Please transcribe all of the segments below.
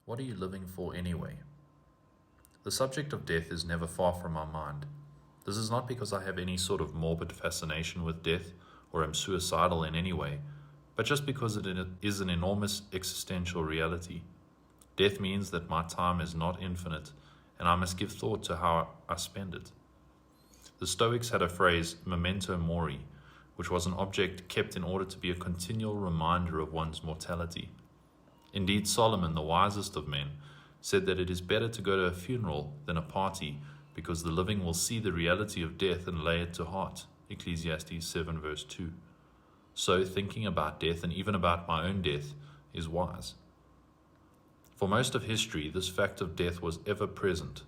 What are you living for anyway? The subject of death is never far from our mind. This is not because I have any sort of morbid fascination with death or am suicidal in any way, but just because it is an enormous existential reality. Death means that my time is not infinite, and I must give thought to how I spend it. The Stoics had a phrase, memento mori, which was an object kept in order to be a continual reminder of one's mortality. Indeed, Solomon, the wisest of men, said that it is better to go to a funeral than a party, because the living will see the reality of death and lay it to heart. Ecclesiastes 7 verse 2. So thinking about death, and even about my own death, is wise. For most of history, this fact of death was ever present.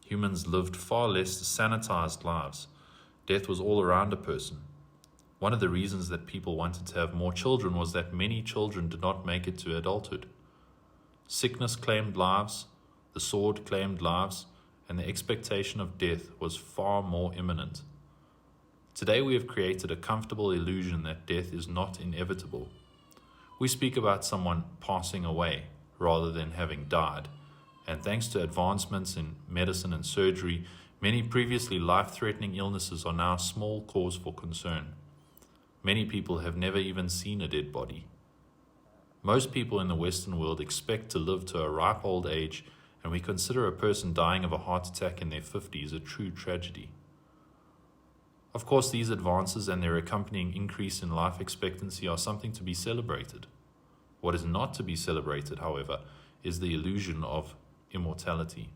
Humans lived far less sanitized lives. Death was all around a person. One of the reasons that people wanted to have more children was that many children did not make it to adulthood. Sickness claimed lives, the sword claimed lives, and the expectation of death was far more imminent. Today we have created a comfortable illusion that death is not inevitable. We speak about someone passing away rather than having died, and thanks to advancements in medicine and surgery, many previously life-threatening illnesses are now small cause for concern. Many people have never even seen a dead body. Most people in the Western world expect to live to a ripe old age, and we consider a person dying of a heart attack in their 50s a true tragedy. Of course, these advances and their accompanying increase in life expectancy are something to be celebrated. What is not to be celebrated, however, is the illusion of immortality.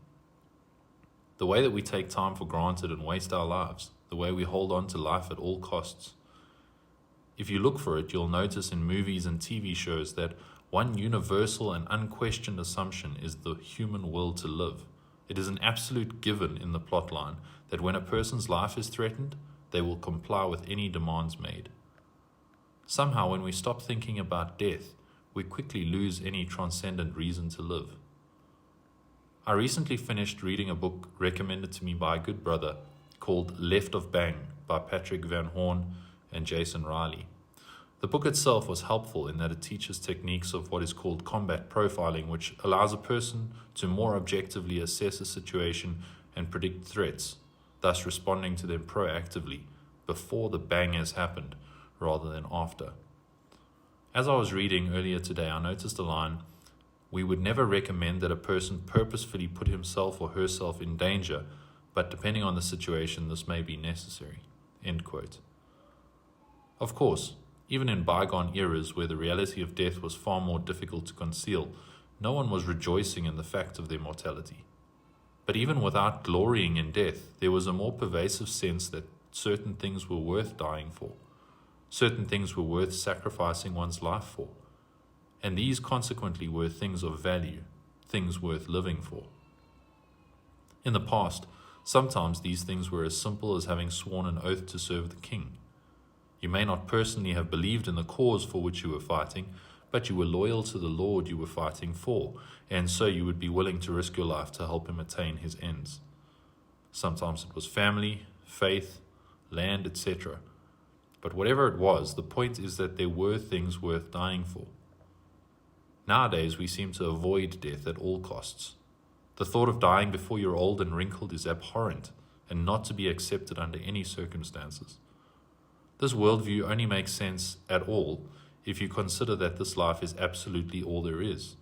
The way that we take time for granted and waste our lives, the way we hold on to life at all costs. If you look for it, you'll notice in movies and TV shows that one universal and unquestioned assumption is the human will to live. It is an absolute given in the plotline that when a person's life is threatened, they will comply with any demands made. Somehow, when we stop thinking about death, we quickly lose any transcendent reason to live. I recently finished reading a book recommended to me by a good brother called Left of Bang by Patrick Van Horn and Jason Riley. The book itself was helpful in that it teaches techniques of what is called combat profiling, which allows a person to more objectively assess a situation and predict threats, thus responding to them proactively before the bang has happened rather than after. As I was reading earlier today, I noticed a line, "We would never recommend that a person purposefully put himself or herself in danger, but depending on the situation, this may be necessary." End quote. Of course, even in bygone eras where the reality of death was far more difficult to conceal, no one was rejoicing in the fact of their mortality. But even without glorying in death, there was a more pervasive sense that certain things were worth dying for. Certain things were worth sacrificing one's life for. And these consequently were things of value, things worth living for. In the past, sometimes these things were as simple as having sworn an oath to serve the king. You may not personally have believed in the cause for which you were fighting, but you were loyal to the Lord you were fighting for, and so you would be willing to risk your life to help him attain his ends. Sometimes it was family, faith, land, etc. But whatever it was, the point is that there were things worth dying for. Nowadays, we seem to avoid death at all costs. The thought of dying before you're old and wrinkled is abhorrent and not to be accepted under any circumstances. This worldview only makes sense at all if you consider that this life is absolutely all there is.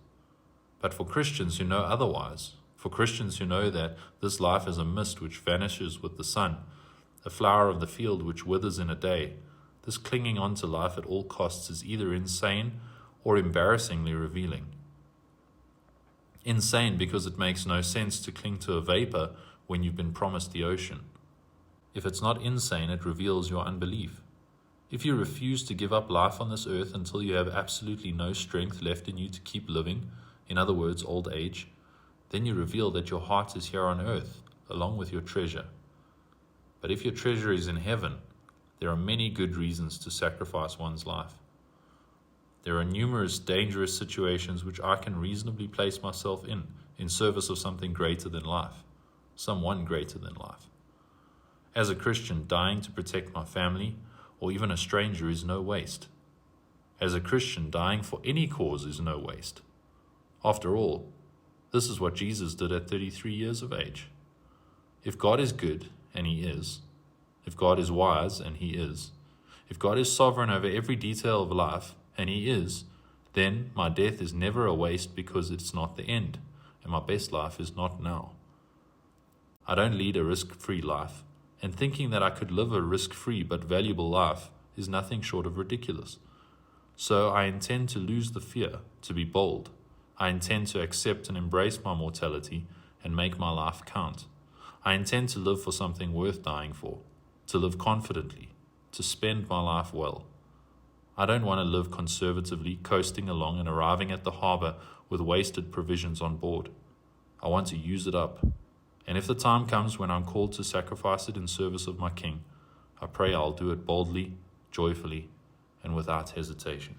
But for Christians who know otherwise, for Christians who know that this life is a mist which vanishes with the sun, a flower of the field which withers in a day, this clinging on to life at all costs is either insane or embarrassingly revealing. Insane because it makes no sense to cling to a vapor when you've been promised the ocean. If it's not insane, it reveals your unbelief. If you refuse to give up life on this earth until you have absolutely no strength left in you to keep living, in other words, old age, then you reveal that your heart is here on earth, along with your treasure. But if your treasure is in heaven, there are many good reasons to sacrifice one's life. There are numerous dangerous situations which I can reasonably place myself in service of something greater than life, someone greater than life. As a Christian, dying to protect my family, or even a stranger, is no waste. As a Christian, dying for any cause is no waste. After all, This is what Jesus did at 33 years of age. If God is good, and He is, if God is wise, and He is, if God is sovereign over every detail of life, and He is, then my death is never a waste because it's not the end, and my best life is not now. I don't lead a risk-free life, and thinking that I could live a risk-free but valuable life is nothing short of ridiculous. So I intend to lose the fear, to be bold. I intend to accept and embrace my mortality and make my life count. I intend to live for something worth dying for, to live confidently, to spend my life well. I don't want to live conservatively, coasting along and arriving at the harbor with wasted provisions on board. I want to use it up. And if the time comes when I'm called to sacrifice it in service of my King, I pray I'll do it boldly, joyfully, and without hesitation.